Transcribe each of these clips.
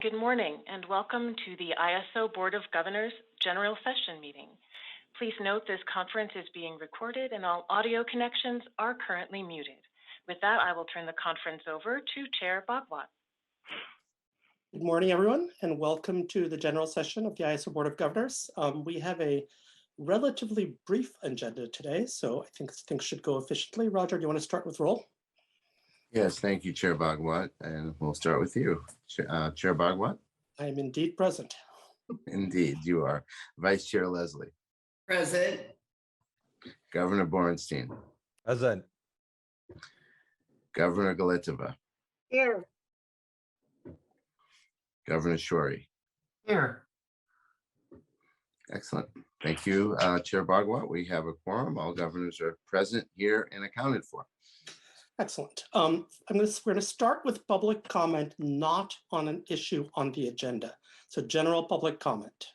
Good morning and welcome to the ISO Board of Governors General Session meeting. Please note this conference is being recorded and all audio connections are currently muted. With that, I will turn the conference over to Chair Bhagwat. Good morning, everyone, and welcome to the General Session of the ISO Board of Governors. We have a relatively brief agenda today, so I think things should go efficiently. Roger, do you want to start with roll? Yes, thank you, Chair Bhagwat, and we'll start with you. Chair Bhagwat? I am indeed present. Indeed, you are. Vice Chair Leslie? Present. Governor Borenstein? Present. Governor Galitova? Here. Governor Shorey? Here. Excellent. Thank you, Chair Bhagwat. We have a quorum. All governors are present here and accounted for. Excellent. We're going to start with public comment, not on an issue on the agenda. So general public comment.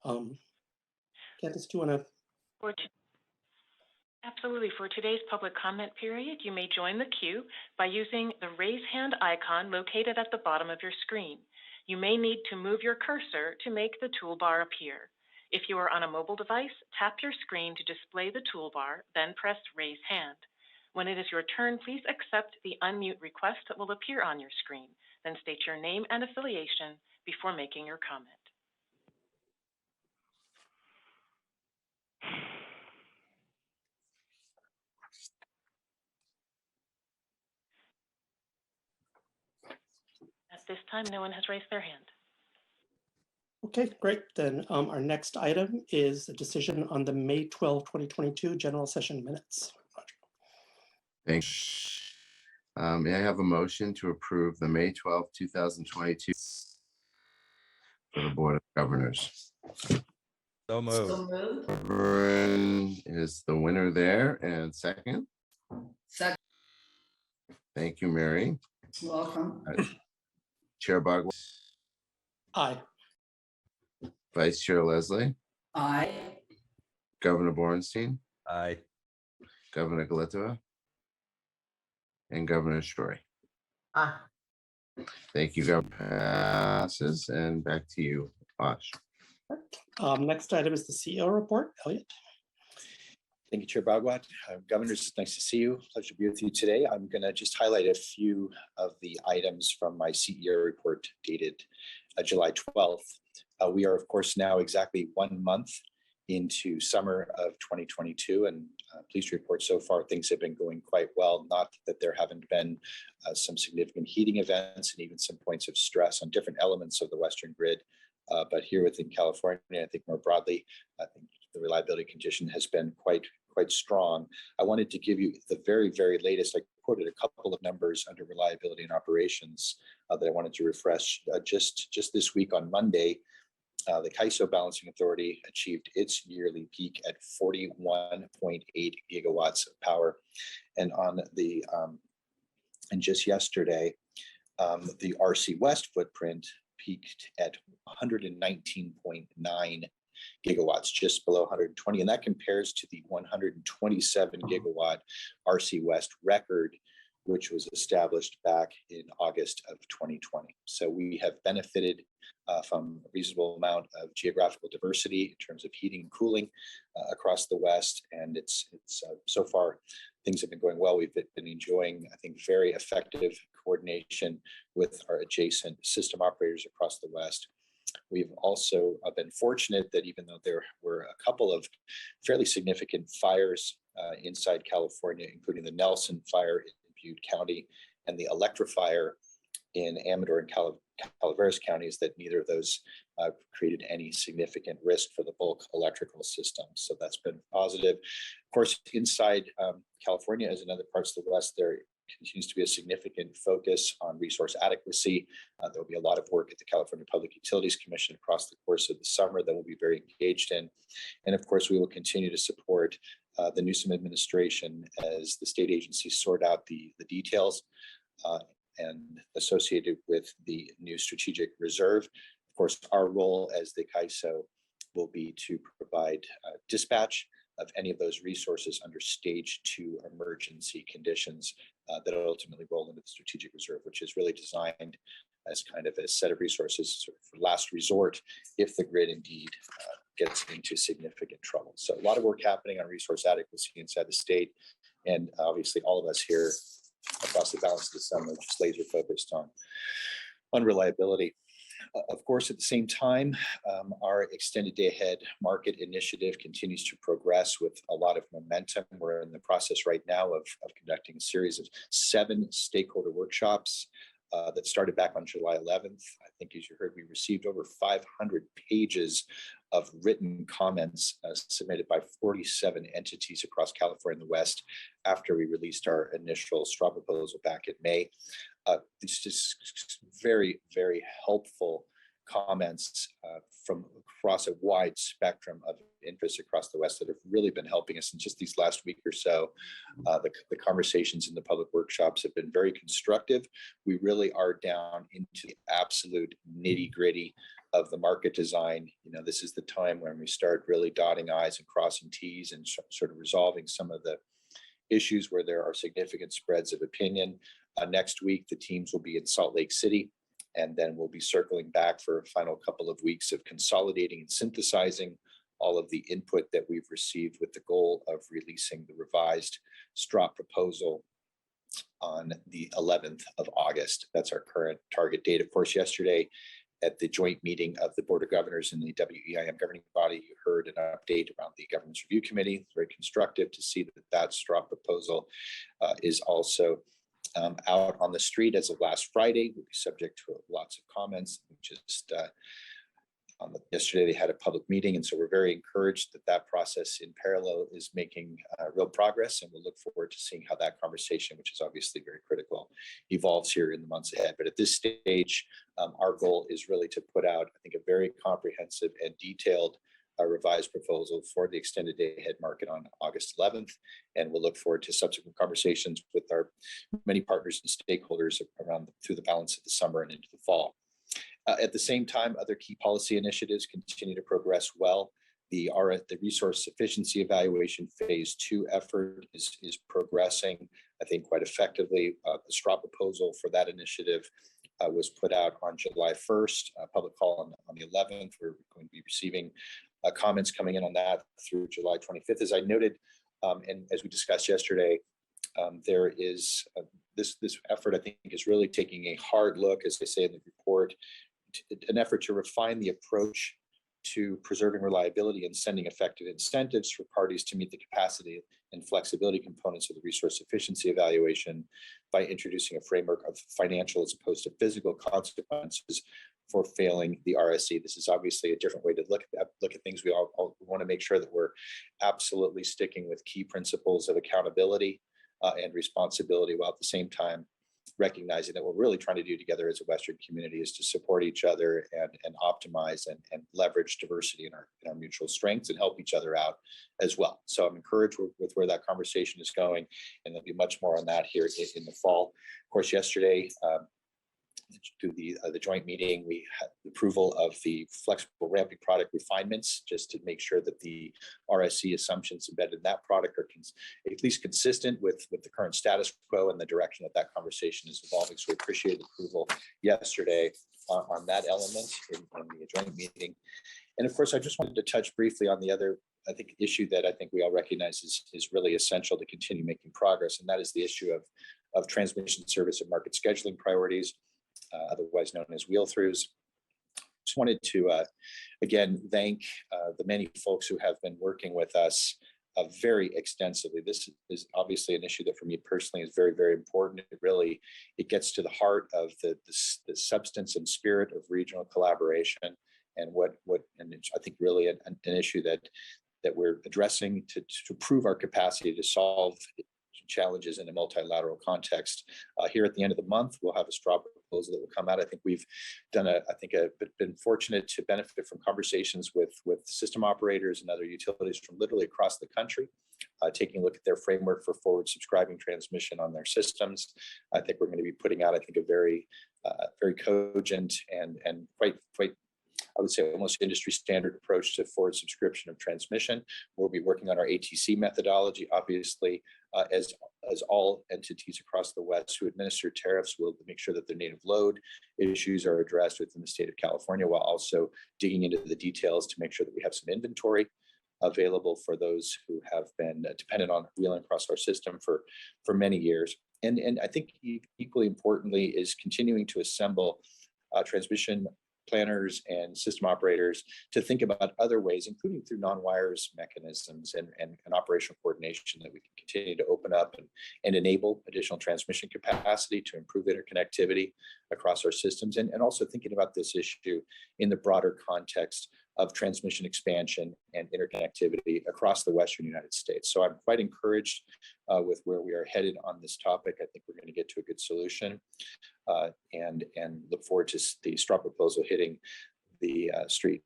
Candace, do you want to? Absolutely. For today's public comment period, you may join the queue by using the raise hand icon located at the bottom of your screen. You may need to move your cursor to make the toolbar appear. If you are on a mobile device, tap your screen to display the toolbar, then press raise hand. When it is your turn, please accept the unmute request that will appear on your screen. Then state your name and affiliation before making your comment. At this time, no one has raised their hand. Okay, great. Then our next item is the decision on the May 12, 2022 General Session minutes. Roger. Thanks. May I have a motion to approve the May 12, 2022 for the Board of Governors? So moved. So moved. Reverend is the winner there. And second? Second. Thank you, Mary. Welcome. Chair Bhagwat? Aye. Vice Chair Leslie? Aye. Governor Borenstein? Aye. Governor Galitova? And Governor Shorey? Aye. Thank you, Governor. Passes, and back to you, Bosh. Next item is the CEO report. Elliot. Thank you, Chair Bhagwat. Governors, it's nice to see you. Pleasure to be with you today. I'm going to just highlight a few of the items from my CEO report dated July 12th. We are, of course, now exactly 1 month into summer of 2022, and pleased to report so far things have been going quite well. Not that there haven't been some significant heating events and even some points of stress on different elements of the Western grid, but here within California, I think more broadly, I think the reliability condition has been quite strong. I wanted to give you the very, very latest. I quoted a couple of numbers under reliability and operations that I wanted to refresh. Just this week on Monday, the CAISO Balancing Authority achieved its yearly peak at 41.8 gigawatts of power, and and just yesterday, the RC West footprint peaked at 119.9 gigawatts, just below 120, and that compares to the 127 gigawatt RC West record, which was established back in August of 2020. So we have benefited from a reasonable amount of geographical diversity in terms of heating and cooling across the West, and it's so far things have been going well. We've been enjoying, I think, very effective coordination with our adjacent system operators across the West. We've also been fortunate that even though there were a couple of fairly significant fires inside California, including the Nelson fire in Butte County and the Electra fire in Amador and Calaveras counties, that neither of those created any significant risk for the bulk electrical system. So that's been positive. Of course, inside California, as in other parts of the West, there continues to be a significant focus on resource adequacy. There will be a lot of work at the California Public Utilities Commission across the course of the summer that we'll be very engaged in. And of course, we will continue to support the Newsom administration as the state agencies sort out the details and associated with the new strategic reserve. Of course, our role as the CAISO will be to provide dispatch of any of those resources under stage 2 emergency conditions that ultimately roll into the strategic reserve, which is really designed as kind of a set of resources sort of for last resort if the grid indeed gets into significant trouble. So a lot of work happening on resource adequacy inside the state. And obviously all of us here across the balance of the summer just laser focused on reliability. Of course, at the same time, our extended day ahead market initiative continues to progress with a lot of momentum. We're in the process right now of conducting a series of 7 stakeholder workshops that started back on July 11th. I think, as you heard, we received over 500 pages of written comments submitted by 47 entities across California and the West after we released our initial straw proposal back in May. It's just very, very helpful comments from across a wide spectrum of interests across the West that have really been helping us in just these last week or so. The conversations in the public workshops have been very constructive. We really are down into the absolute nitty gritty of the market design. You know, this is the time when we start really dotting I's and crossing T's and sort of resolving some of the issues where there are significant spreads of opinion. Next week, the teams will be in Salt Lake City, and then we'll be circling back for a final couple of weeks of consolidating and synthesizing all of the input that we've received with the goal of releasing the revised straw proposal on the 11th of August. That's our current target date. Of course, yesterday at the joint meeting of the Board of Governors and the WEIM governing body, you heard an update around the Governance Review Committee. It's very constructive to see that straw proposal is also out on the street as of last Friday. Will be subject to lots of comments. Just yesterday they had a public meeting, and so we're very encouraged that process in parallel is making real progress, and we'll look forward to seeing how that conversation, which is obviously very critical, evolves here in the months ahead. But at this stage, our goal is really to put out, I think, a very comprehensive and detailed revised proposal for the extended day ahead market on August 11th. And we'll look forward to subsequent conversations with our many partners and stakeholders around through the balance of the summer and into the fall. At the same time, other key policy initiatives continue to progress well. The resource sufficiency evaluation phase 2 effort is progressing, I think, quite effectively. The straw proposal for that initiative was put out on July 1st, public call on the 11th. We're going to be receiving comments coming in on that through July 25th. As I noted, and as we discussed yesterday, there is this effort, I think, is really taking a hard look, as they say in the report, an effort to refine the approach to preserving reliability and sending effective incentives for parties to meet the capacity and flexibility components of the resource efficiency evaluation by introducing a framework of financial as opposed to physical consequences for failing the RSE. This is obviously a different way to look at things. We all want to make sure that we're absolutely sticking with key principles of accountability and responsibility, while at the same time recognizing that what we're really trying to do together as a Western community is to support each other and optimize and leverage diversity in our mutual strengths and help each other out as well. So I'm encouraged with where that conversation is going, and there'll be much more on that here in the fall. Of course, yesterday, through the joint meeting, we had the approval of the flexible ramping product refinements, just to make sure that the RSE assumptions embedded in that product are at least consistent with the current status quo and the direction that that conversation is evolving. So we appreciate the approval yesterday on that element in the joint meeting. And of course, I just wanted to touch briefly on the other, I think, issue that I think we all recognize is really essential to continue making progress, and that is the issue of transmission service and market scheduling priorities, otherwise known as wheel-throughs. Just wanted to, again, thank the many folks who have been working with us very extensively. This is obviously an issue that for me personally is very, very important. It gets to the heart of the substance and spirit of regional collaboration, and and it's, I think, really an issue that we're addressing to prove our capacity to solve challenges in a multilateral context. Here at the end of the month, we'll have a straw proposal that will come out. I think we've done been fortunate to benefit from conversations with system operators and other utilities from literally across the country, taking a look at their framework for forward subscribing transmission on their systems. I think we're going to be putting out, I think, a very cogent and quite I would say almost industry standard approach to forward subscription of transmission. We'll be working on our ATC methodology, obviously, as as all entities across the West who administer tariffs will make sure that their native load issues are addressed within the state of California, while also digging into the details to make sure that we have some inventory available for those who have been dependent on wheeling across our system for many years. And I think equally importantly is continuing to assemble transmission planners and system operators to think about other ways, including through non-wires mechanisms and operational coordination, that we can continue to open up and enable additional transmission capacity to improve interconnectivity across our systems, and also thinking about this issue in the broader context of transmission expansion and interconnectivity across the Western United States. So I'm quite encouraged with where we are headed on this topic. I think we're going to get to a good solution, and look forward to the straw proposal hitting the street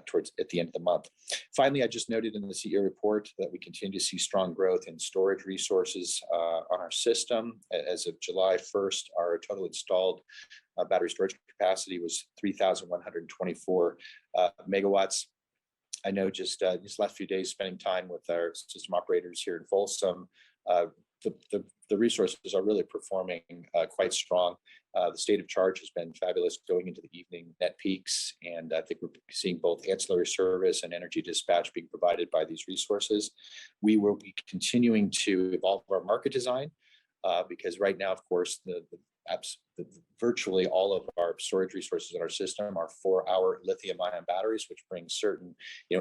towards at the end of the month. Finally, I just noted in the CEO report that we continue to see strong growth in storage resources on our system. As of July 1st, our total installed battery storage capacity was 3,124 megawatts. I know just these last few days spending time with our system operators here in Folsom, the resources are really performing quite strong. The state of charge has been fabulous going into the evening net peaks, and I think we're seeing both ancillary service and energy dispatch being provided by these resources. We will be continuing to evolve our market design because right now, of course, virtually all of our storage resources in our system are 4-hour lithium-ion batteries, which bring certain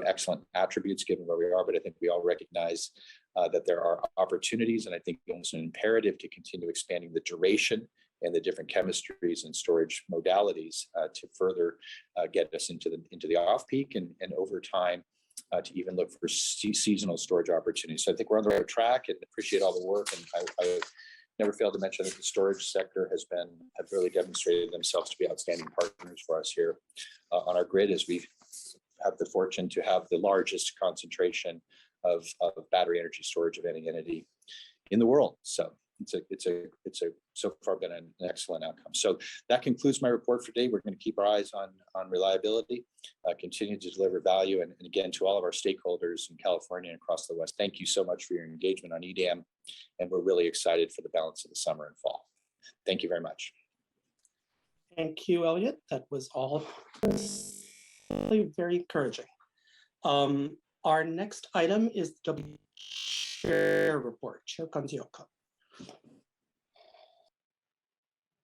excellent attributes given where we are. But I think we all recognize that there are opportunities, and I think almost an imperative to continue expanding the duration and the different chemistries and storage modalities to further get us into the off-peak and over time to even look for seasonal storage opportunities. So I think we're on the right track and appreciate all the work. And I never failed to mention that the storage sector have really demonstrated themselves to be outstanding partners for us here on our grid, as we have the fortune to have the largest concentration of battery energy storage of any entity in the world. So it's so far been an excellent outcome. So that concludes my report for today. We're going to keep our eyes on reliability, continue to deliver value, and again to all of our stakeholders in California and across the West. Thank you so much for your engagement on EDAM, and we're really excited for the balance of the summer and fall. Thank you very much. Thank you, Elliot. That was all very encouraging. Our next item is the Chair report. Chair Kanzioka.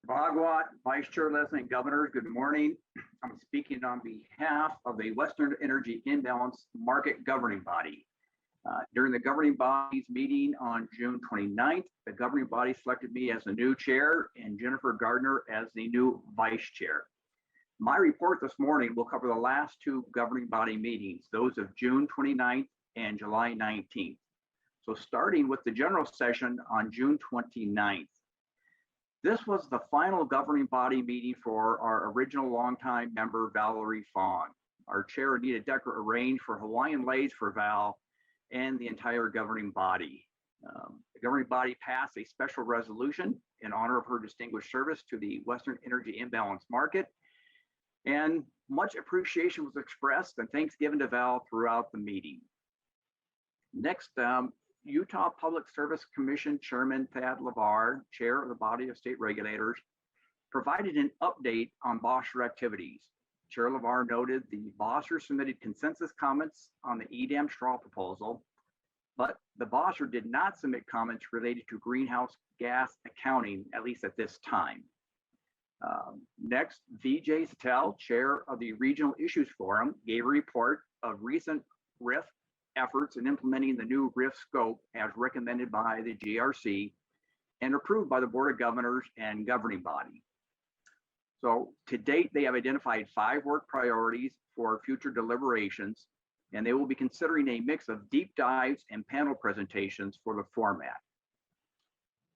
Bhagwat, Vice Chair Leslie, and Governors, good morning. I'm speaking on behalf of the Western Energy Imbalance Market Governing Body. During the governing body's meeting on June 29th, the governing body selected me as the new chair and Jennifer Gardner as the new vice chair. My report this morning will cover the last two governing body meetings, those of June 29th and July 19th. So starting with the general session on June 29th. This was the final governing body meeting for our original longtime member, Valerie Fawn. Our chair, Anita Decker, arranged for Hawaiian leis for Val and the entire governing body. The governing body passed a special resolution in honor of her distinguished service to the Western Energy Imbalance Market, and much appreciation was expressed and thanks given to Val throughout the meeting. Next, Utah Public Service Commission Chairman Thad LeVar, chair of the body of state regulators, provided an update on BOSHR activities. Chair LeVar noted the BOSHR submitted consensus comments on the EDAM straw proposal, but the BOSHR did not submit comments related to greenhouse gas accounting, at least at this time. Next, Vijay Satel, chair of the Regional Issues Forum, gave a report of recent RIF efforts in implementing the new RIF scope as recommended by the GRC and approved by the Board of Governors and governing body. So to date, they have identified 5 work priorities for future deliberations, and they will be considering a mix of deep dives and panel presentations for the format.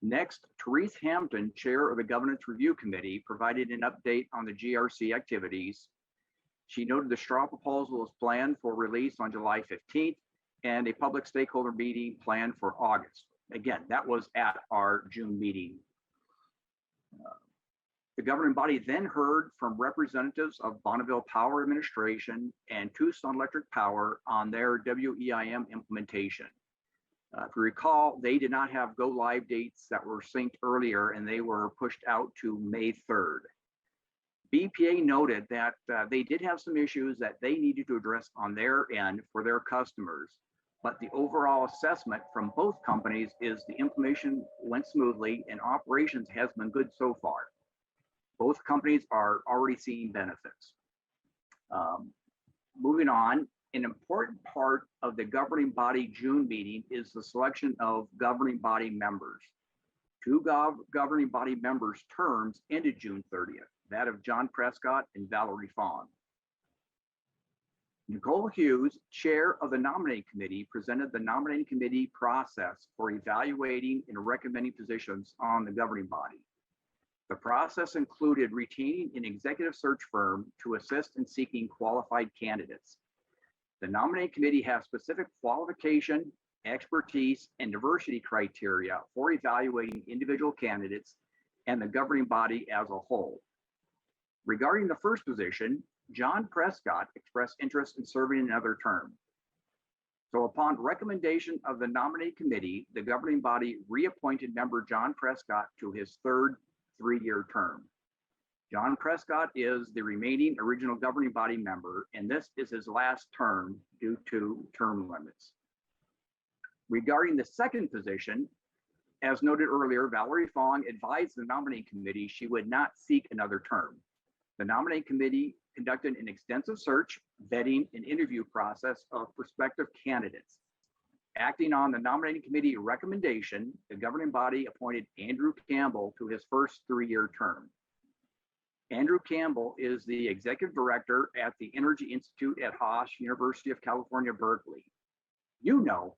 Next, Therese Hampton, chair of the Governance Review Committee, provided an update on the GRC activities. She noted the straw proposal is planned for release on July 15th and a public stakeholder meeting planned for August. Again, that was at our June meeting. The governing body then heard from representatives of Bonneville Power Administration and Tucson Electric Power on their WEIM implementation. If you recall, they did not have go live dates that were synced earlier, and they were pushed out to May 3rd. BPA noted that they did have some issues that they needed to address on their end for their customers, but the overall assessment from both companies is the implementation went smoothly and operations has been good so far. Both companies are already seeing benefits. Moving on, an important part of the governing body June meeting is the selection of governing body members. Two governing body members' terms ended June 30th, that of John Prescott and Valerie Fong. Nicole Hughes, chair of the nominating committee, presented the nominating committee process for evaluating and recommending positions on the governing body. The process included retaining an executive search firm to assist in seeking qualified candidates. The nominating committee has specific qualification, expertise, and diversity criteria for evaluating individual candidates and the governing body as a whole. Regarding the first position, John Prescott expressed interest in serving another term. So upon recommendation of the nominating committee, the governing body reappointed member John Prescott to his third three-year term. John Prescott is the remaining original governing body member, and this is his last term due to term limits. Regarding the second position, as noted earlier, Valerie Fong advised the nominating committee she would not seek another term. The nominating committee conducted an extensive search, vetting, and interview process of prospective candidates. Acting on the nominating committee recommendation, the governing body appointed Andrew Campbell to his first three-year term. Andrew Campbell is the executive director at the Energy Institute at Haas, University of California, Berkeley. You know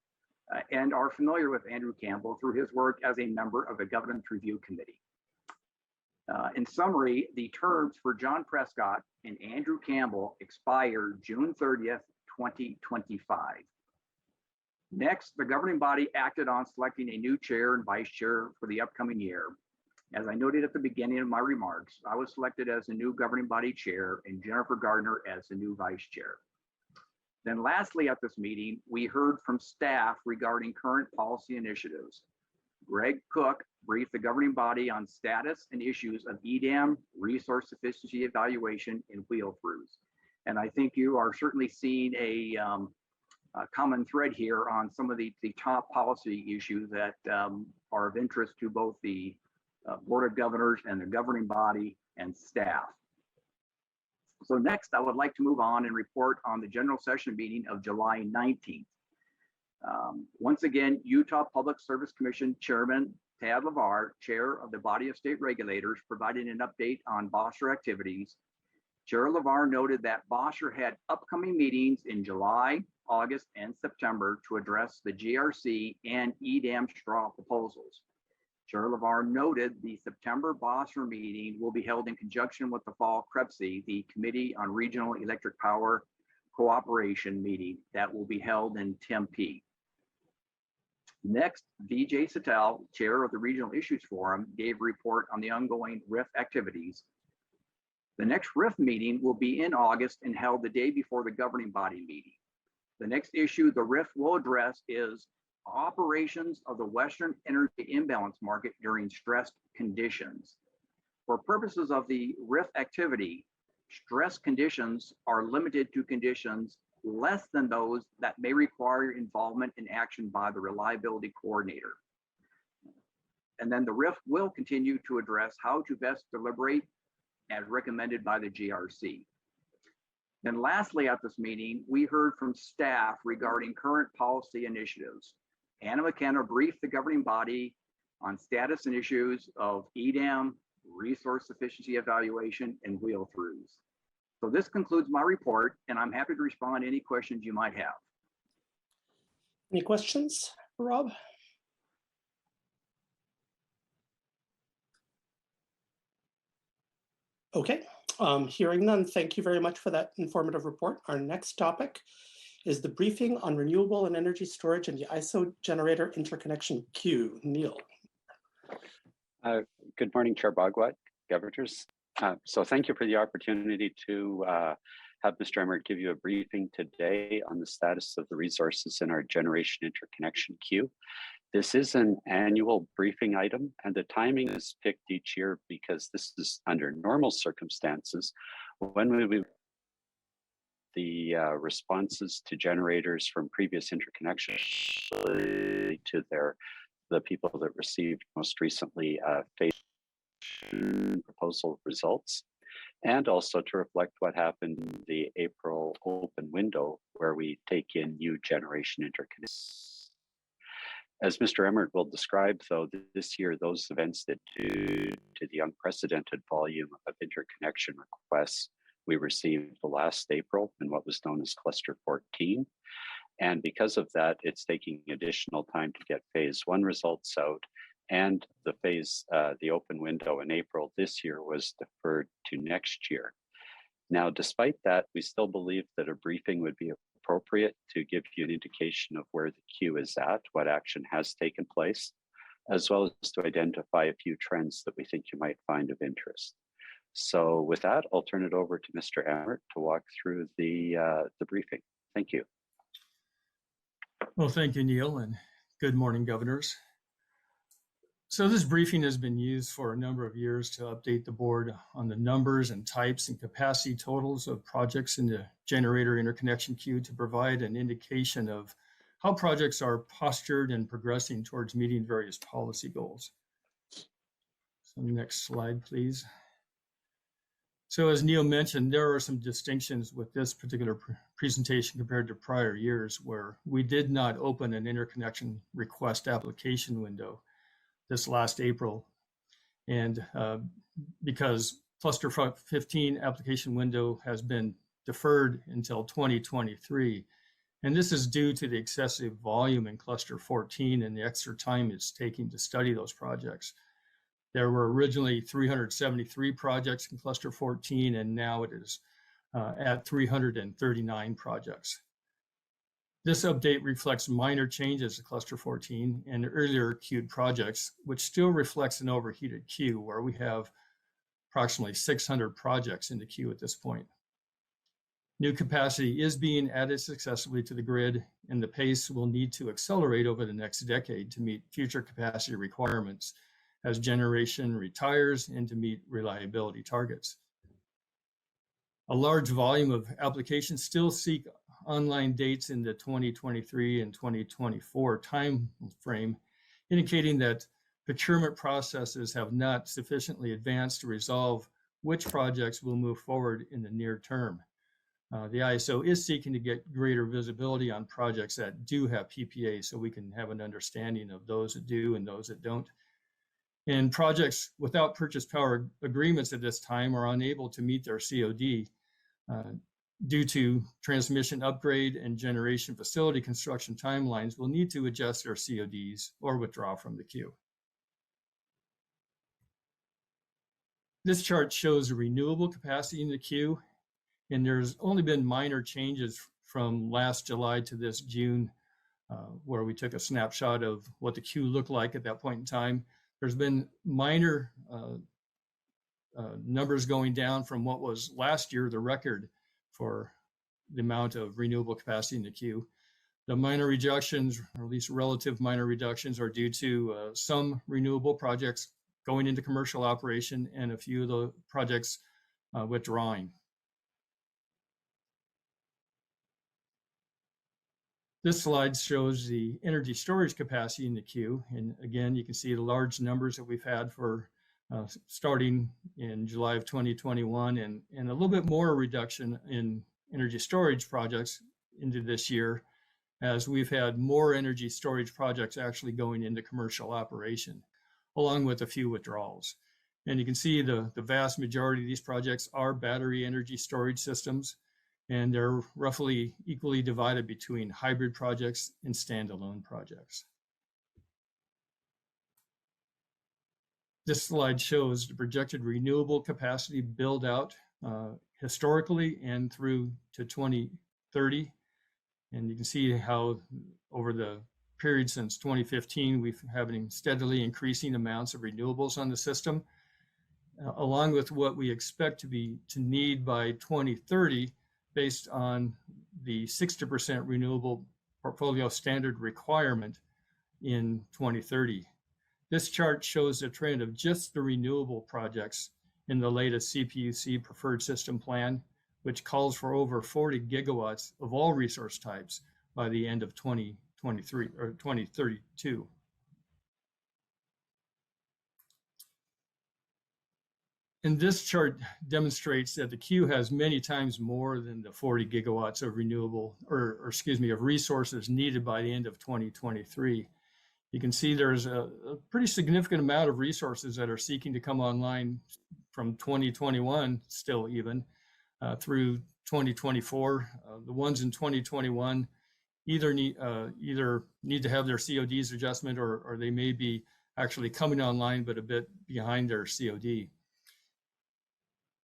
and are familiar with Andrew Campbell through his work as a member of the Governance Review Committee. In summary, the terms for John Prescott and Andrew Campbell expire June 30th, 2025. Next, the governing body acted on selecting a new chair and vice chair for the upcoming year. As I noted at the beginning of my remarks, I was selected as the new governing body chair and Jennifer Gardner as the new vice chair. Then lastly, at this meeting, we heard from staff regarding current policy initiatives. Greg Cook briefed the governing body on status and issues of EDAM, resource sufficiency evaluation, and wheel-throughs. And I think you are certainly seeing a common thread here on some of the top policy issues that are of interest to both the Board of Governors and the governing body and staff. So next, I would like to move on and report on the general session meeting of July 19th. Once again, Utah Public Service Commission Chairman Tad LeVar, Chair of the Body of State Regulators, provided an update on BOSHR activities. Chair LeVar noted that BOSHR had upcoming meetings in July, August, and September to address the GRC and EDAM straw proposals. Chair LeVar noted the September BOSHR meeting will be held in conjunction with the fall CREPC, the Committee on Regional Electric Power Cooperation meeting that will be held in Tempe. Next, Vijay Satel, Chair of the Regional Issues Forum, gave a report on the ongoing RIF activities. The next RIF meeting will be in August and held the day before the governing body meeting. The next issue the RIF will address is operations of the Western energy imbalance market during stressed conditions. For purposes of the RIF activity, stress conditions are limited to conditions less than those that may require involvement and action by the reliability coordinator. And then the RIF will continue to address how to best deliberate as recommended by the GRC. Then lastly, at this meeting, we heard from staff regarding current policy initiatives. Anna McKenna briefed the governing body on status and issues of EDAM, resource sufficiency evaluation, and wheel-throughs. So this concludes my report, and I'm happy to respond to any questions you might have. Any questions, Rob? Okay, hearing none, thank you very much for that informative report. Our next topic is the briefing on renewable and energy storage and the ISO generator interconnection queue. Neil. Good morning, Chair Bhagwat, governors. So thank you for the opportunity to have Mr. Emmert give you a briefing today on the status of the resources in our generation interconnection queue. This is an annual briefing item, and the timing is picked each year because this is under normal circumstances when we would the responses to generators from previous interconnection to the people that received most recently phase proposal results, and also to reflect what happened in the April open window where we take in new generation interconnections. As Mr. Emmert will describe, though, this year, those events that due to the unprecedented volume of interconnection requests we received last April in what was known as Cluster 14. And because of that, it's taking additional time to get phase one results out, and the open window in April this year was deferred to next year. Now, despite that, we still believe that a briefing would be appropriate to give you an indication of where the queue is at, what action has taken place, as well as to identify a few trends that we think you might find of interest. So with that, I'll turn it over to Mr. Emmert to walk through the briefing. Thank you. Well, thank you, Neil, and good morning, governors. So this briefing has been used for a number of years to update the board on the numbers and types and capacity totals of projects in the generator interconnection queue to provide an indication of how projects are postured and progressing towards meeting various policy goals. So next slide, please. So as Neil mentioned, there are some distinctions with this particular presentation compared to prior years where we did not open an interconnection request application window this last April. And because Cluster 15 application window has been deferred until 2023. And this is due to the excessive volume in Cluster 14 and the extra time it's taking to study those projects. There were originally 373 projects in Cluster 14, and now it is at 339 projects. This update reflects minor changes to Cluster 14 and earlier queued projects, which still reflects an overheated queue where we have approximately 600 projects in the queue at this point. New capacity is being added successfully to the grid, and the pace will need to accelerate over the next decade to meet future capacity requirements as generation retires and to meet reliability targets. A large volume of applications still seek online dates in the 2023 and 2024 time frame, indicating that procurement processes have not sufficiently advanced to resolve which projects will move forward in the near term. The ISO is seeking to get greater visibility on projects that do have PPA so we can have an understanding of those that do and those that don't. And projects without purchase power agreements at this time are unable to meet their COD due to transmission upgrade and generation facility construction timelines will need to adjust their CODs or withdraw from the queue. This chart shows the renewable capacity in the queue, and there's only been minor changes from last July to this June, where we took a snapshot of what the queue looked like at that point in time. There's been minor numbers going down from what was last year, the record for the amount of renewable capacity in the queue. The minor reductions, or at least relative minor reductions, are due to some renewable projects going into commercial operation and a few of the projects withdrawing. This slide shows the energy storage capacity in the queue. And again, you can see the large numbers that we've had for starting in July of 2021 and a little bit more reduction in energy storage projects into this year, as we've had more energy storage projects actually going into commercial operation, along with a few withdrawals. And you can see the vast majority of these projects are battery energy storage systems, and they're roughly equally divided between hybrid projects and standalone projects. This slide shows the projected renewable capacity build out historically and through to 2030. And you can see how over the period since 2015, we've having steadily increasing amounts of renewables on the system, along with what we expect to need by 2030. based on the 60% renewable portfolio standard requirement in 2030. This chart shows the trend of just the renewable projects in the latest CPUC preferred system plan, which calls for over 40 gigawatts of all resource types by the end of 2023 or 2032. And this chart demonstrates that the queue has many times more than the 40 gigawatts of renewable, or excuse me, of resources needed by the end of 2023. You can see there's a pretty significant amount of resources that are seeking to come online from 2021 still even through 2024. The ones in 2021 either need to have their CODs adjustment or they may be actually coming online but a bit behind their COD.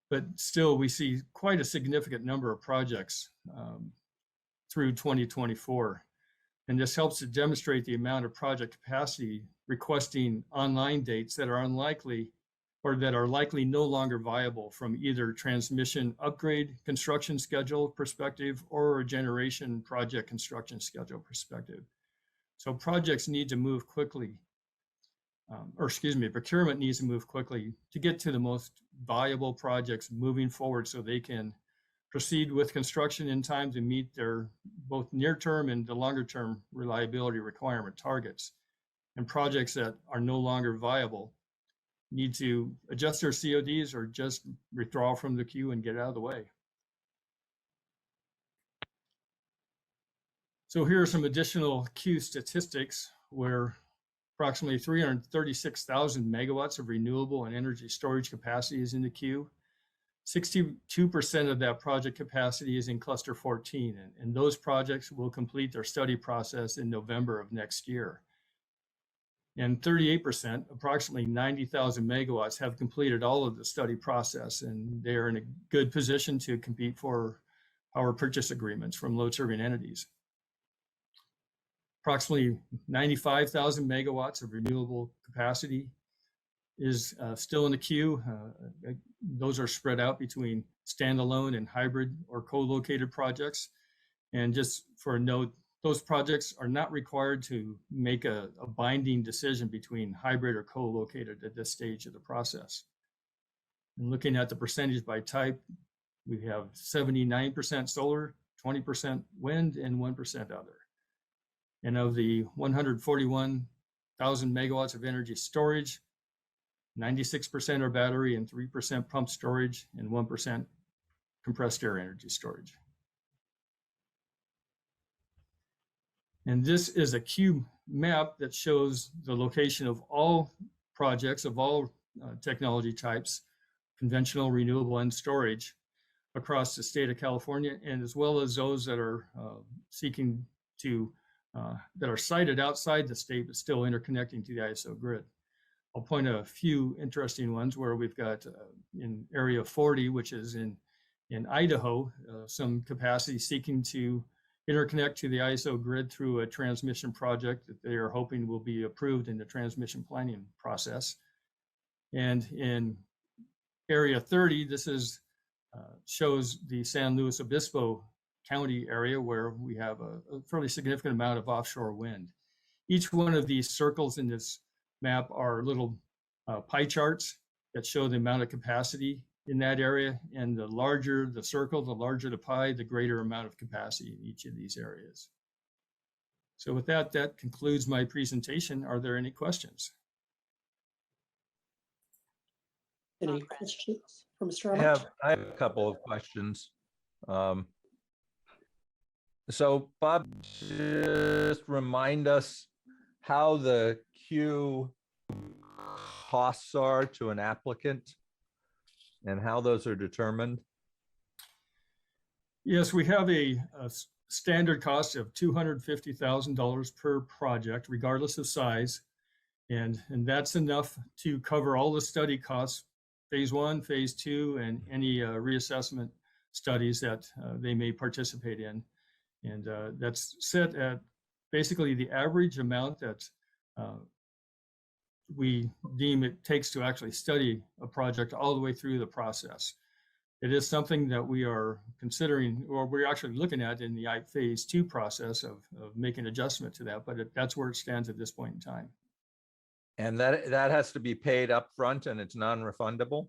But still, we see quite a significant number of projects through 2024. And this helps to demonstrate the amount of project capacity requesting online dates that are unlikely or that are likely no longer viable from either transmission upgrade construction schedule perspective or a generation project construction schedule perspective. So projects need to move quickly, procurement needs to move quickly to get to the most viable projects moving forward so they can proceed with construction in time to meet their both near-term and the longer-term reliability requirement targets. And projects that are no longer viable need to adjust their CODs or just withdraw from the queue and get out of the way. So here are some additional queue statistics where approximately 336,000 megawatts of renewable and energy storage capacity is in the queue. 62% of that project capacity is in cluster 14, and those projects will complete their study process in November of next year. And 38%, approximately 90,000 megawatts, have completed all of the study process, and they are in a good position to compete for power purchase agreements from load serving entities. Approximately 95,000 megawatts of renewable capacity is still in the queue. Those are spread out between standalone and hybrid or co-located projects. And just for a note, those projects are not required to make a binding decision between hybrid or co-located at this stage of the process. And looking at the percentage by type, we have 79% solar, 20% wind, and 1% other. And of the 141,000 megawatts of energy storage, 96% are battery and 3% pump storage and 1% compressed air energy storage. And this is a queue map that shows the location of all projects of all technology types, conventional, renewable, and storage across the state of California, and as well as those that are seeking to, that are sited outside the state but still interconnecting to the ISO grid. I'll point a few interesting ones where we've got in area 40, which is in Idaho, some capacity seeking to interconnect to the ISO grid through a transmission project that they are hoping will be approved in the transmission planning process. And in area 30, this is shows the San Luis Obispo County area where we have a fairly significant amount of offshore wind. Each one of these circles in this map are little pie charts that show the amount of capacity in that area, and the larger the circle, the larger the pie, the greater amount of capacity in each of these areas. So with that, that concludes my presentation. Are there any questions? Any questions for Mr. Emmert? I have a couple of questions. So Bob, just remind us how the queue costs are to an applicant and how those are determined. Yes, we have a standard cost of $250,000 per project, regardless of size. And that's enough to cover all the study costs, phase 1, phase 2, and any reassessment studies that they may participate in. And that's set at basically the average amount that we deem it takes to actually study a project all the way through the process. it is something that we are considering, or we're actually looking at in the phase 2 process of making adjustment to that, but that's where it stands at this point in time. And that has to be paid up front, and it's non-refundable?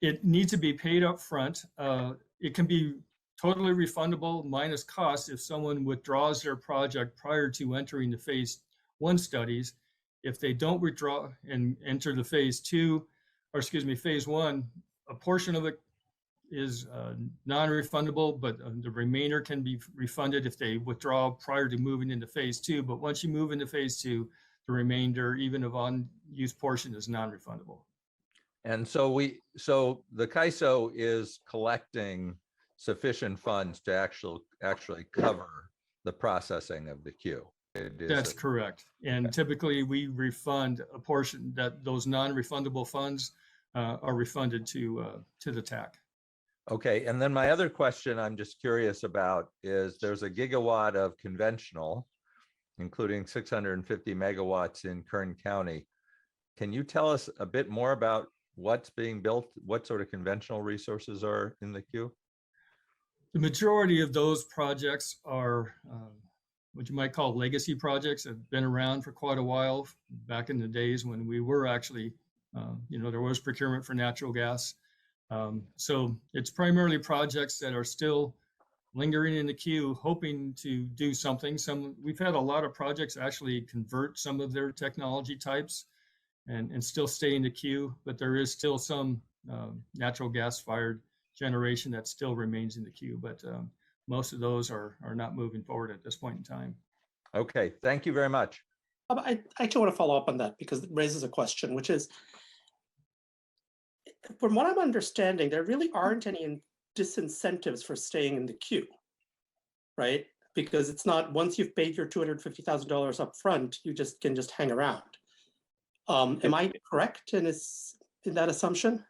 It needs to be paid up front. It can be totally refundable minus cost if someone withdraws their project prior to entering the phase 1 studies. If they don't withdraw and enter the phase 2, or excuse me, phase 1, a portion of it is non-refundable, but the remainder can be refunded if they withdraw prior to moving into phase 2. But once you move into phase 2, the remainder, even of unused portion, is non-refundable. And so the CAISO is collecting sufficient funds to actually cover the processing of the queue. That's correct. And typically we refund a portion, that those non-refundable funds are refunded to the TAC. Okay, and then my other question I'm just curious about is there's a gigawatt of conventional, including 650 megawatts in Kern County. Can you tell us a bit more about what's being built? What sort of conventional resources are in the queue? The majority of those projects are what you might call legacy projects, have been around for quite a while, back in the days when we were actually, there was procurement for natural gas. So it's primarily projects that are still lingering in the queue, hoping to do something. We've had a lot of projects actually convert some of their technology types and still stay in the queue, but there is still some natural gas fired generation that still remains in the queue, but most of those are not moving forward at this point in time. Okay, thank you very much. I actually want to follow up on that because it raises a question, which is, from what I'm understanding, there really aren't any disincentives for staying in the queue, right? Because it's not, once you've paid your $250,000 up front, you can just hang around. Am I correct in that assumption?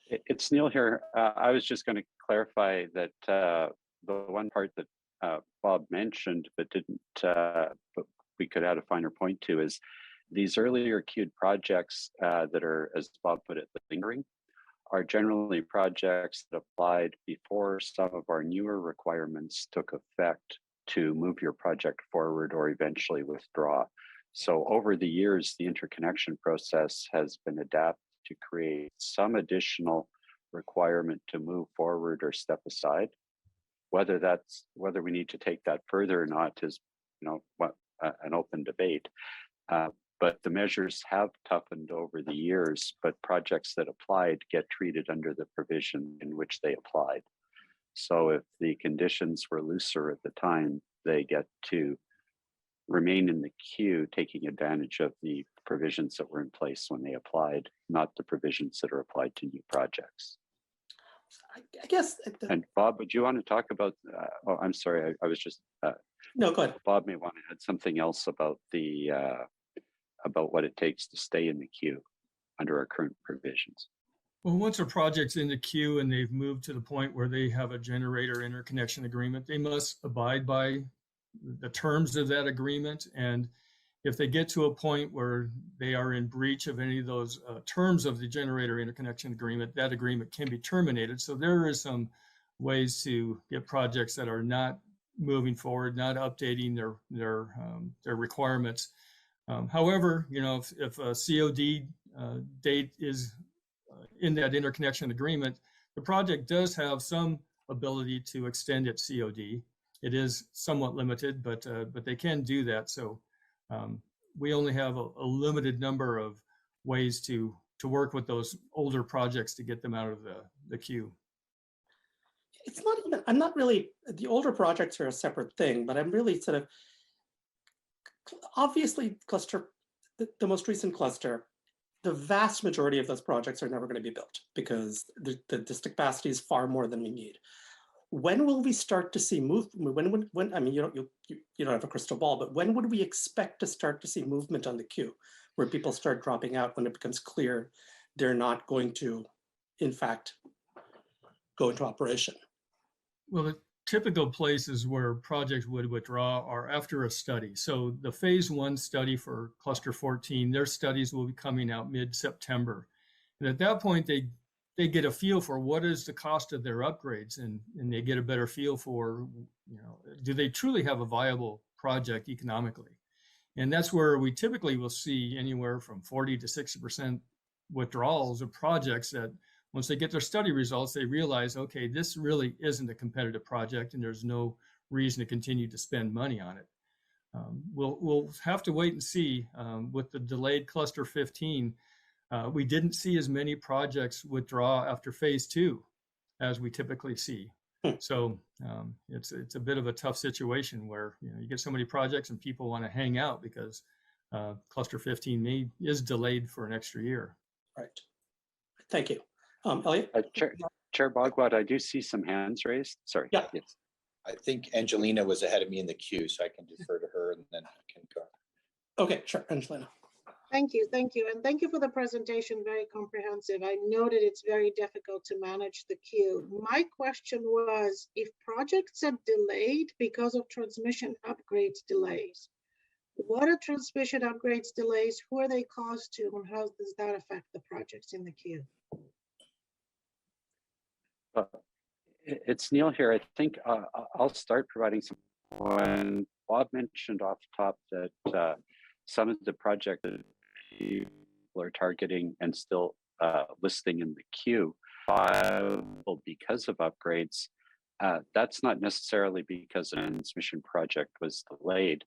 It's Neil here. I was just going to clarify that the one part that Bob mentioned, but we could add a finer point to, is these earlier queued projects that are, as Bob put it, lingering, are generally projects that applied before some of our newer requirements took effect to move your project forward or eventually withdraw. So over the years, the interconnection process has been adapted to create some additional requirement to move forward or step aside. Whether we need to take that further or not is, an open debate. But the measures have toughened over the years, but projects that applied get treated under the provision in which they applied. So if the conditions were looser at the time, they get to remain in the queue, taking advantage of the provisions that were in place when they applied, not the provisions that are applied to new projects. I guess. And Bob, would you want to talk about, I'm sorry, I was just. No, go ahead. Bob may want to add something else about about what it takes to stay in the queue under our current provisions. Well, once a project's in the queue and they've moved to the point where they have a generator interconnection agreement, they must abide by the terms of that agreement. And if they get to a point where they are in breach of any of those terms of the generator interconnection agreement, that agreement can be terminated. So there is some ways to get projects that are not moving forward, not updating their requirements. However, if a COD date is in that interconnection agreement, the project does have some ability to extend its COD. It is somewhat limited, but they can do that. So we only have a limited number of ways to work with those older projects to get them out of the queue. It's not even, I'm not really, the older projects are a separate thing, but I'm really sort of, obviously the most recent cluster, the vast majority of those projects are never going to be built because the district capacity is far more than we need. When will we start to see movement? When I mean, you don't have a crystal ball, but when would we expect to start to see movement on the queue, where people start dropping out when it becomes clear they're not going to, in fact, go into operation? Well, the typical places where projects would withdraw are after a study. So the phase 1 study for cluster 14, their studies will be coming out mid-September. And at that point, they they get a feel for what is the cost of their upgrades, and they get a better feel for, do they truly have a viable project economically? And that's where we typically will see anywhere from 40 to 60% withdrawals of projects that once they get their study results, they realize, okay, this really isn't a competitive project and there's no reason to continue to spend money on it. We'll have to wait and see. With the delayed cluster 15, we didn't see as many projects withdraw after phase 2 as we typically see. So it's a bit of a tough situation where you get so many projects and people want to hang out because cluster 15 is delayed for an extra year. Right. Thank you. Elliot? Chair Bogwat, I do see some hands raised. Sorry. Yeah. Yes. I think Angelina was ahead of me in the queue, so I can defer to her and then I can go. Okay, sure, Angelina. Thank you. And thank you for the presentation, very comprehensive. I know that it's very difficult to manage the queue. My question was, if projects are delayed because of transmission upgrades delays, what are transmission upgrades delays? Who are they caused to, and how does that affect the projects in the queue? It's Neil here. I think I'll start providing some. When Bob mentioned off the top that some of the projects that people are targeting and still listing in the queue because of upgrades, that's not necessarily because a transmission project was delayed.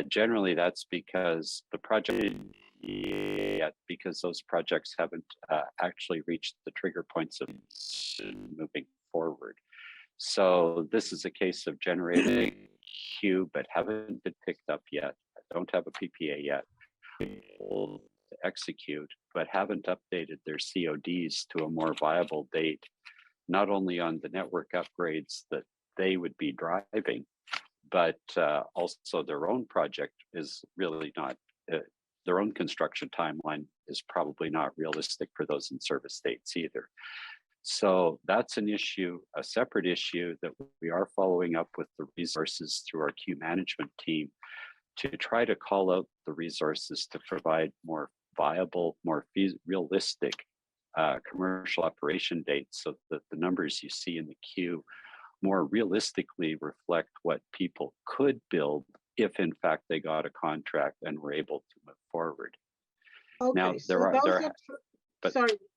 Generally, that's because the project yet because those projects haven't actually reached the trigger points of moving forward. So this is a case of generating queue but haven't been picked up yet. Don't have a PPA yet. To execute, but haven't updated their CODs to a more viable date, not only on the network upgrades that they would be driving, but also their own project is really not, their own construction timeline is probably not realistic for those in service dates either. So that's an issue, a separate issue that we are following up with the resources through our queue management team to try to call out the resources to provide more viable, more realistic commercial operation dates so that the numbers you see in the queue more realistically reflect what people could build if in fact they got a contract and were able to move forward. Okay, now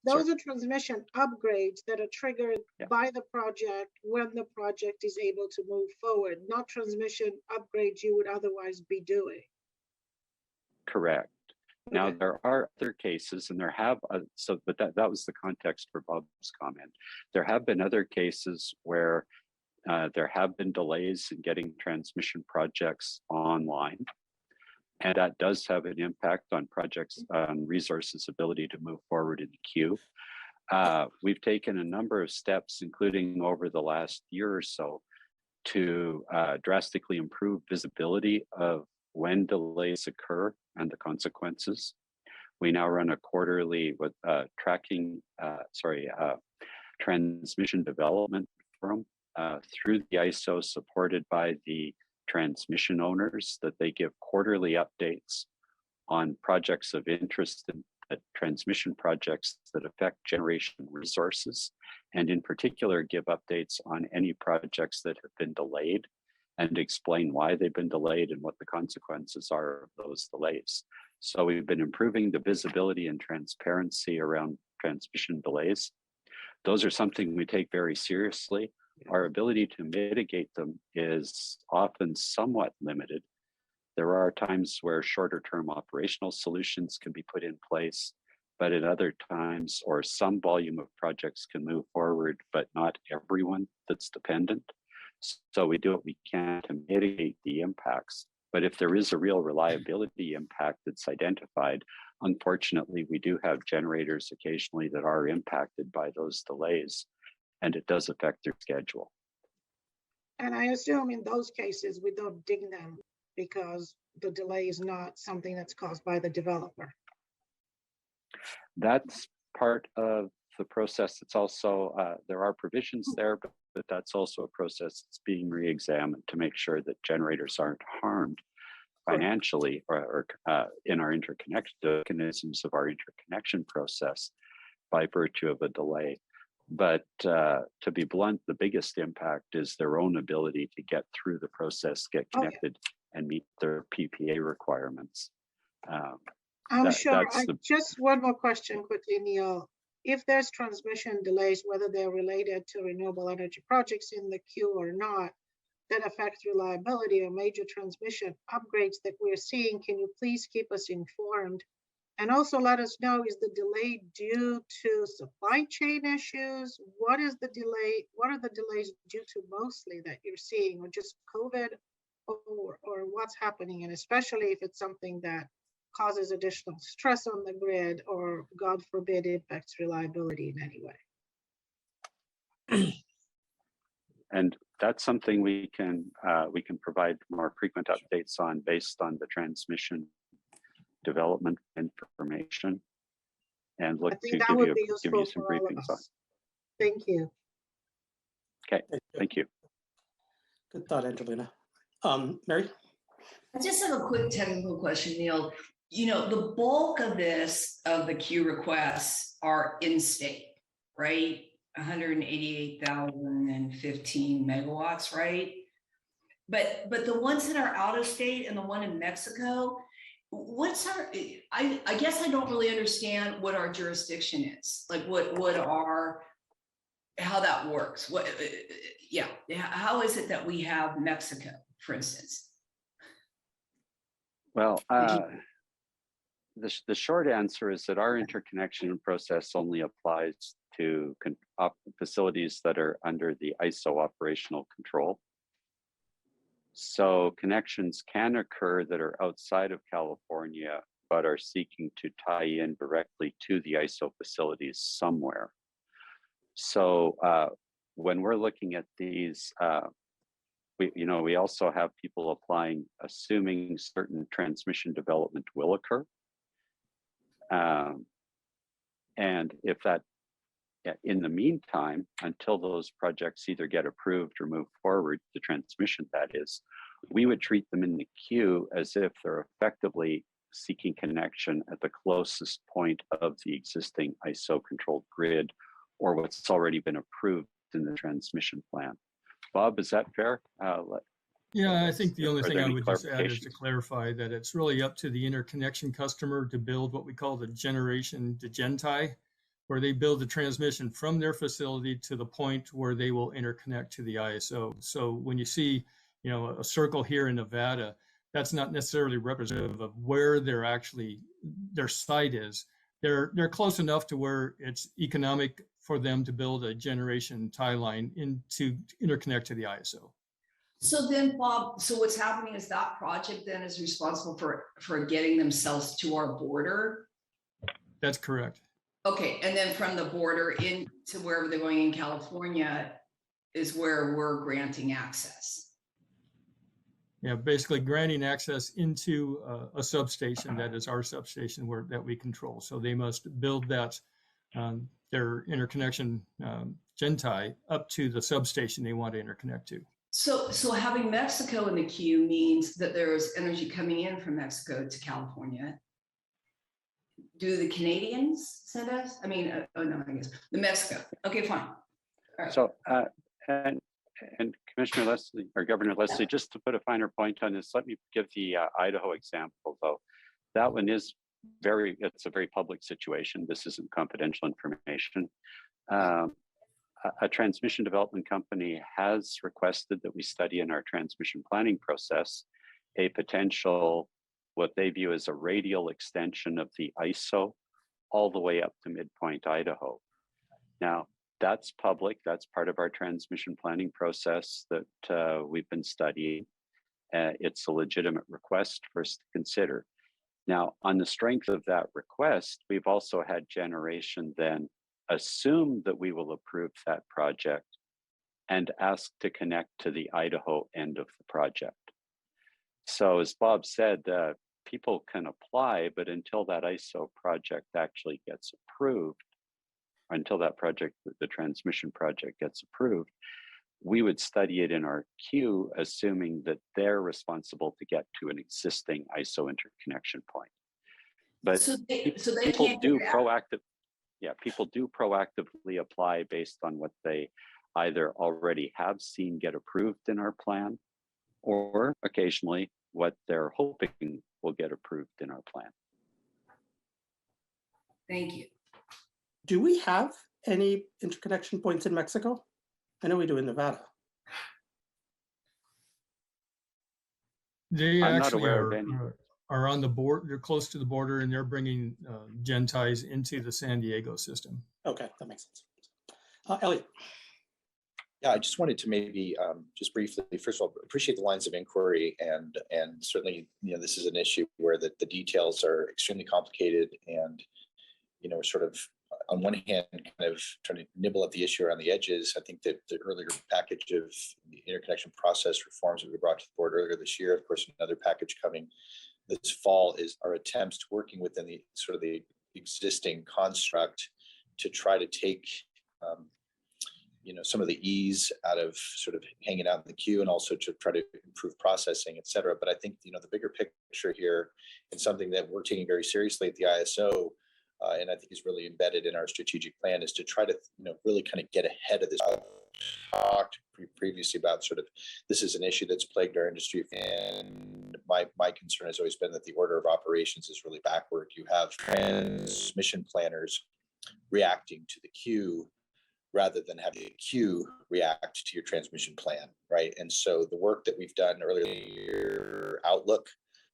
those are transmission upgrades that are triggered by the project when the project is able to move forward, not transmission upgrades you would otherwise be doing. Correct. Okay. Now there are other cases, and there have but that was the context for Bob's comment. There have been other cases where there have been delays in getting transmission projects online. And that does have an impact on projects, on resources' ability to move forward in the queue. We've taken a number of steps, including over the last year or so, to drastically improve visibility of when delays occur and the consequences. We now run a quarterly with transmission development forum through the ISO, supported by the transmission owners, that they give quarterly updates on projects of interest in transmission projects that affect generation resources, and in particular give updates on any projects that have been delayed and explain why they've been delayed and what the consequences are of those delays. So we've been improving the visibility and transparency around transmission delays. Those are something we take very seriously. Our ability to mitigate them is often somewhat limited. There are times where shorter term operational solutions can be put in place, but at other times, or some volume of projects can move forward, but not everyone that's dependent. So we do what we can to mitigate the impacts. But if there is a real reliability impact that's identified, unfortunately, we do have generators occasionally that are impacted by those delays, and it does affect their schedule. And I assume in those cases, we don't ding them because the delay is not something that's caused by the developer. That's part of the process. It's also, there are provisions there, but that's also a process that's being re-examined to make sure that generators aren't harmed financially or in our interconnection mechanisms of our interconnection process. by virtue of a delay. But to be blunt, the biggest impact is their own ability to get through the process, get Okay. connected, and meet their PPA requirements. I'm that- sure. that's the- Just one more question quickly, Neil. If there's transmission delays, whether they're related to renewable energy projects in the queue or not, that affect reliability or major transmission upgrades that we're seeing, can you please keep us informed? And also let us know, is the delay due to supply chain issues? What is the delay? What are the delays due to mostly that you're seeing, or just COVID, or what's happening? And especially if it's something that causes additional stress on the grid, or God forbid, impacts reliability in any way. And that's something we can provide more frequent updates on based on the transmission development information, and I look to think that give would you, be give useful you some for all of briefings on. us. Thank you. Okay, thank you. Good thought, Angelina. Mary? I just have a quick technical question, Neil. You know, the bulk of the queue requests are in-state, right? 188,015 megawatts, right? But the ones that are out of state and the one in Mexico, what's our, I guess I don't really understand what our jurisdiction is. Like how that works. How is it that we have Mexico, for instance? Well, the short answer is that our interconnection process only applies to facilities that are under the ISO operational control. So connections can occur that are outside of California, but are seeking to tie in directly to the ISO facilities somewhere. So when we're looking at these, we also have people applying, assuming certain transmission development will occur. And if that, in the meantime, until those projects either get approved or move forward, the transmission that is, we would treat them in the queue as if they're effectively seeking connection at the closest point of the existing ISO controlled grid, or what's already been approved in the transmission plan. Bob, is that fair? Yeah, I think the only Are thing there I any would just add is to clarifications? clarify that it's really up to the interconnection customer to build what we call the generation to gen tie, where they build the transmission from their facility to the point where they will interconnect to the ISO. So when you see, a circle here in Nevada, that's not necessarily representative of where their site is. They're close enough to where it's economic for them to build a generation tie line to interconnect to the ISO. So then, Bob, so what's happening is that project then is responsible for getting themselves to our border. That's correct. Okay, and then from the border in to wherever they're going in California is where we're granting access. Yeah, basically granting access into a substation that is our substation that we control. So they must build that their interconnection gen tie up to the substation they want to interconnect to. So having Mexico in the queue means that there's energy coming in from Mexico to California. Do the Canadians send us? I mean, oh no, I guess the Mexico. Okay, fine. All right. So, and Commissioner Leslie, or Governor Leslie, just to put a finer point on this, let me give the Idaho example, though. That one is it's a very public situation. This isn't confidential information. A transmission development company has requested that we study in our transmission planning process a potential, what they view as a radial extension of the ISO all the way up to Midpoint, Idaho. Now, that's public. That's part of our transmission planning process that we've been studying. It's a legitimate request for us to consider. Now, on the strength of that request, we've also had generation then assume that we will approve that project and ask to connect to the Idaho end of the project. So as Bob said, people can apply, but until that ISO project actually gets approved, until that project, the transmission project gets approved, we would study it in our queue, assuming that they're responsible to get to an existing ISO interconnection point. But so they people can't do get out. proactive. yeah, people do proactively apply based on what they either already have seen get approved in our plan, or occasionally what they're hoping will get approved in our plan. Thank you. Do we have any interconnection points in Mexico? I know we do in Nevada. They I'm not actually aware of any. are on the board. They're close to the border, and they're bringing Genties into the San Diego system. Okay, that makes sense. Elliot. Yeah, I just wanted to maybe just briefly, first of all, appreciate the lines of inquiry, and certainly, this is an issue where the details are extremely complicated, and we're sort of on one hand kind of trying to nibble at the issue around the edges. I think that the earlier package of the interconnection process reforms that we brought to the board earlier this year, of course, another package coming this fall, is our attempts to working within the sort of the existing construct to try to take some of the ease out of sort of hanging out in the queue, and also to try to improve processing, et cetera. But I think, the bigger picture here, and something that we're taking very seriously at the ISO, and I think is really embedded in our strategic plan, is to try to, really kind of get ahead of this. I've talked previously about sort of, this is an issue that's plagued our industry. And my concern has always been that the order of operations is really backward. You have transmission planners reacting to the queue rather than having the queue react to your transmission plan, right? And so the work that we've done earlier, outlook,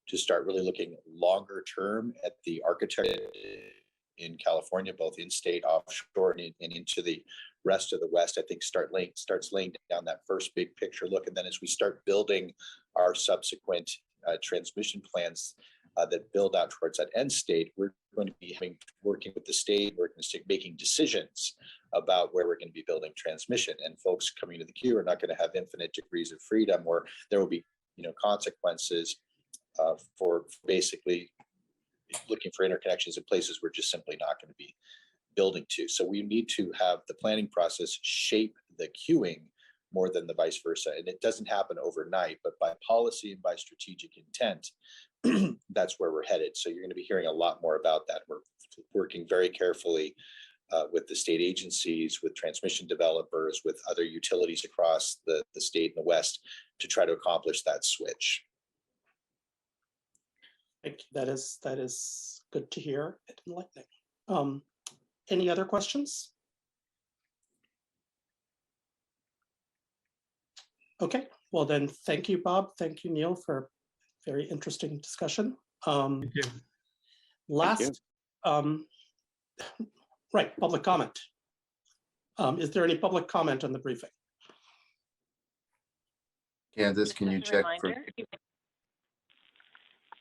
to start really looking longer term at the architecture in California, both in-state, offshore, and into the rest of the West, I think starts laying down that first big picture look. And then as we start building our subsequent transmission plans that build out towards that end state, we're going to be working with the state, we're going to making decisions about where we're going to be building transmission. And folks coming to the queue are not going to have infinite degrees of freedom, or there will be consequences for basically looking for interconnections in places we're just simply not going to be building to. So we need to have the planning process shape the queuing more than the vice versa. And it doesn't happen overnight, but by policy and by strategic intent, that's where we're headed. So you're going to be hearing a lot more about that. We're working very carefully with the state agencies, with transmission developers, with other utilities across the state and the West to try to accomplish that switch. Thank you. That is good to hear and enlightening. Any other questions? Okay, well then, thank you, Bob. Thank you, Neil, for a very interesting discussion. Thank you. Last, right, public comment. Is there any public comment on the briefing? Candace, can you check for?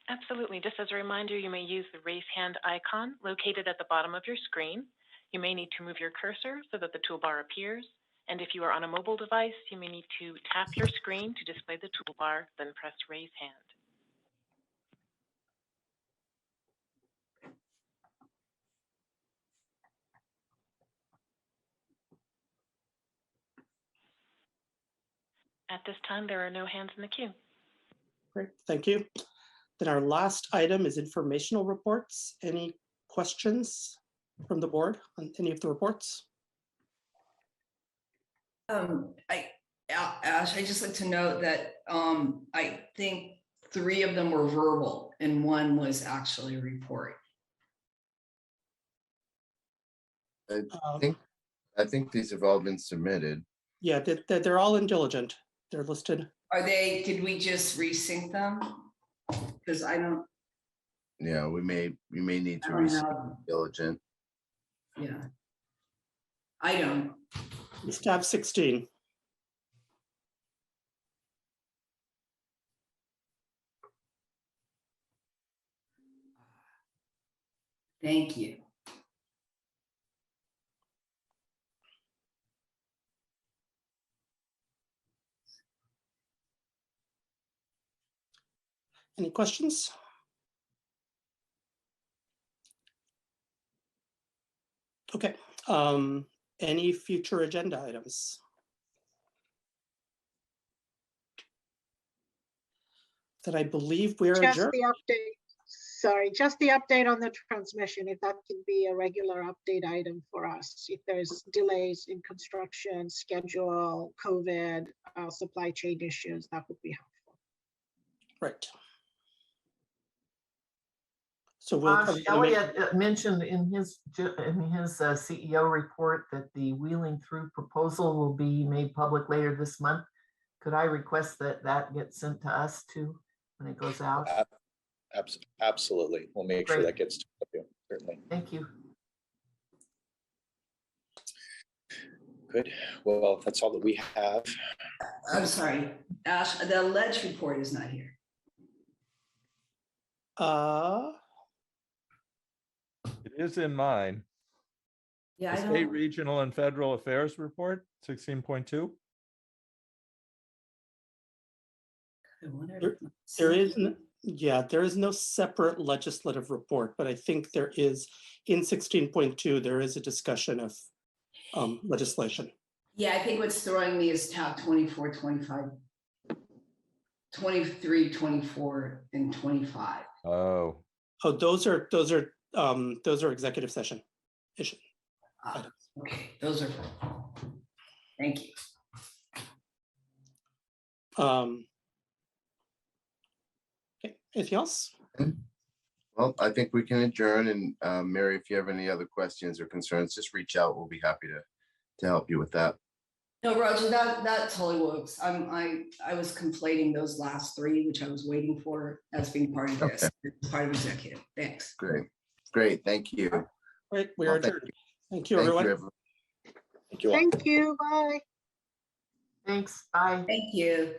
Absolutely. Just as a reminder, you may use the raise hand icon located at the bottom of your screen. You may need to move your cursor so that the toolbar appears. And if you are on a mobile device, you may need to tap your screen to display the toolbar, then press raise hand. At this time, there are no hands in the queue. Great, thank you. Then our last item is informational reports. Any questions from the board on any of the reports? Ash, I just like to note that I think 3 of them were verbal and 1 was actually a report. I think these have all been submitted. Yeah, they're all in diligent. They're listed. Are they? Did we just resync them? Because I don't. Yeah, we may need to resync diligent. Yeah, I don't. It's tab 16. Thank you. Any questions? Okay. Any future agenda items? Then I believe we are Just adjourned. the update. Sorry, just the update on the transmission, if that can be a regular update item for us, if there's delays in construction, schedule, COVID, supply chain issues, that would be helpful. Right. So we'll come to the main- Elliot mentioned in his CEO report that the wheeling through proposal will be made public later this month. Could I request that that gets sent to us too when it goes out? Absolutely. We'll make sure Great. that gets to you, certainly. Thank you. Good. Well, that's all that we have. I'm sorry, Ash, the ledge report is not here. It is in mine. Yeah, The I State, don't. Regional, and Federal Affairs Report, 16.2. There is no separate legislative report, but I think there is, in 16.2, there is a discussion of legislation. Yeah, I think what's throwing me is tab 24, 25, 23, 24, and 25. Oh, Oh, those are executive session issue. Okay, those are. Thank you. Okay, anything else? Well, I think we can adjourn, and Mary, if you have any other questions or concerns, just reach out. We'll be happy to help you with that. No, Roger, that totally works. I was conflating those last three, which I was waiting for as being part of this, part of executive. Thanks. Great. Thank you. Great, we Well, are adjourned. Thank you, everyone. Thank you all. Thank you, bye. Thanks. Bye. Thank you.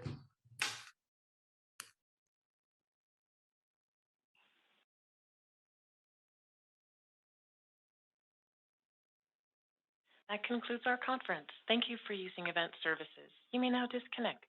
That concludes our conference. Thank you for using Event Services. You may now disconnect.